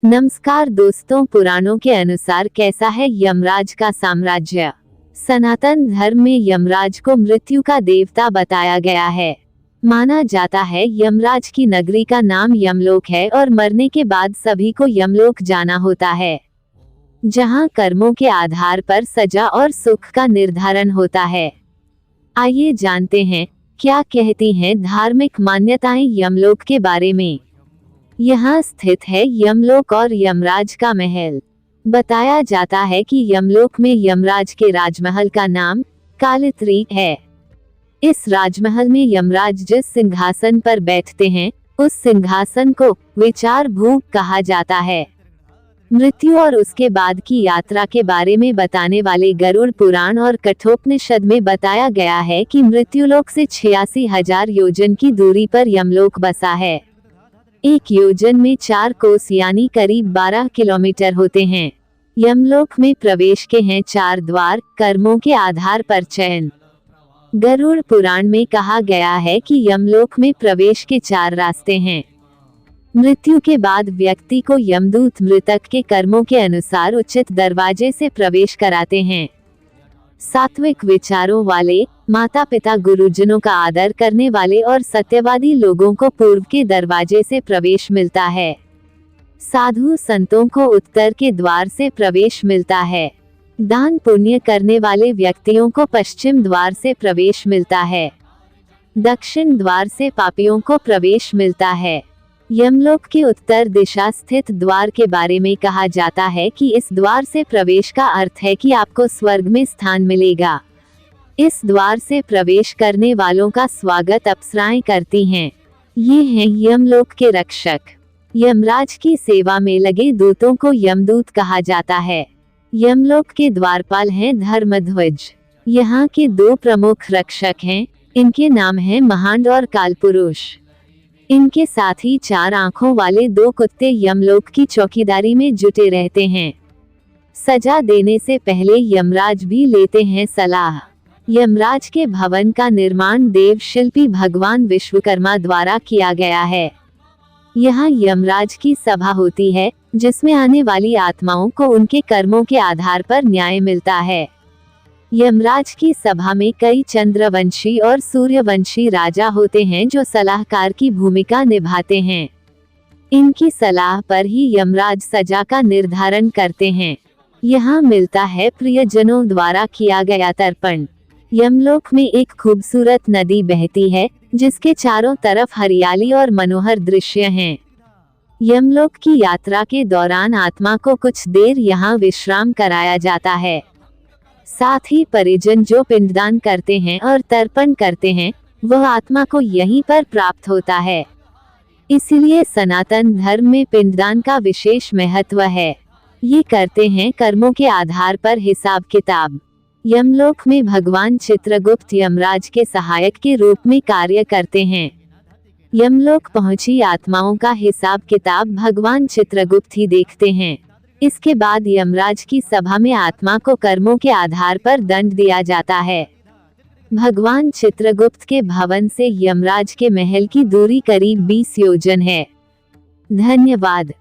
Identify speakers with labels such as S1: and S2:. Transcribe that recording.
S1: नमस्कार दोस्तों, पुराणों के अनुसार कैसा है यमराज का साम्राज्य। सनातन धर्म में यमराज को मृत्यु का देवता बताया गया है। माना जाता है यमराज की नगरी का नाम यमलोक है और मरने के बाद सभी को यमलोक जाना होता है, जहां कर्मों के आधार पर सजा और सुख का निर्धारण होता है। आइए जानते हैं क्या कहती हैं धार्मिक मान्यताएं यमलोक के बारे में। यहाँ स्थित है यमलोक और यमराज का महल। बताया जाता है कि यमलोक में यमराज के राजमहल का नाम कालित्री है। इस राजमहल में यमराज जिस सिंहासन पर बैठते हैं उस सिंहासन को विचार भूख कहा जाता है। मृत्यु और उसके बाद की यात्रा के बारे में बताने वाले गरुड़ पुराण और कठोपनिषद में बताया गया है कि मृत्युलोक से 86,000 योजन की दूरी पर यमलोक बसा है। एक योजन में 4 कोस यानी करीब 12 किलोमीटर होते हैं। यमलोक में प्रवेश के हैं 4 द्वार, कर्मों के आधार पर चयन। गरुड़ पुराण में कहा गया है कि यमलोक में प्रवेश के 4 रास्ते हैं। मृत्यु के बाद व्यक्ति को यमदूत मृतक के कर्मों के अनुसार उचित दरवाजे से प्रवेश कराते हैं। सात्विक विचारों वाले, माता पिता गुरुजनों का आदर करने वाले और सत्यवादी लोगों को पूर्व के दरवाजे से प्रवेश मिलता है। साधु संतों को उत्तर के द्वार से प्रवेश मिलता है। दान पुण्य करने वाले व्यक्तियों को पश्चिम द्वार से प्रवेश मिलता है। दक्षिण द्वार से पापियों को प्रवेश मिलता है। यमलोक के उत्तर दिशा स्थित द्वार के बारे में कहा जाता है कि इस द्वार से प्रवेश का अर्थ है कि आपको स्वर्ग में स्थान मिलेगा। इस द्वार से प्रवेश करने वालों का स्वागत अप्सराएं करती हैं। ये हैं यमलोक के रक्षक। यमराज की सेवा में लगे दूतों को यमदूत कहा जाता है। यमलोक के द्वारपाल हैं धर्मध्वज। यहाँ के 2 प्रमुख रक्षक हैं, इनके नाम हैं महांड और कालपुरुष। इनके साथ ही 4 आंखों वाले 2 कुत्ते यमलोक की चौकीदारी में जुटे रहते हैं। सजा देने से पहले यमराज भी लेते हैं सलाह। यमराज के भवन का निर्माण देव शिल्पी भगवान विश्वकर्मा द्वारा किया गया है। यहाँ यमराज की सभा होती है जिसमें आने वाली आत्माओं को उनके कर्मों के आधार पर न्याय मिलता है। यमराज की सभा में कई चंद्रवंशी और सूर्यवंशी राजा होते हैं जो सलाहकार की भूमिका निभाते हैं। इनकी सलाह पर ही यमराज सजा का निर्धारण करते हैं। यहाँ मिलता है प्रियजनों द्वारा किया गया तर्पण। यमलोक में एक खूबसूरत नदी बहती है जिसके चारों तरफ हरियाली और मनोहर दृश्य हैं। यमलोक की यात्रा के दौरान आत्मा को कुछ देर यहाँ विश्राम कराया जाता है। साथ ही परिजन जो पिंडदान करते हैं और तर्पण करते हैं वह आत्मा को यहीं पर प्राप्त होता है। इसलिए सनातन धर्म में पिंडदान का विशेष महत्व है। ये करते हैं कर्मों के आधार पर हिसाब किताब। यमलोक में भगवान चित्रगुप्त यमराज के सहायक के रूप में कार्य करते हैं। यमलोक पहुंची आत्माओं का हिसाब किताब भगवान चित्रगुप्त ही देखते हैं। इसके बाद यमराज की सभा में आत्मा को कर्मों के आधार पर दंड दिया जाता है। भगवान चित्रगुप्त के भवन से यमराज के महल की दूरी करीब 20 योजन है। धन्यवाद।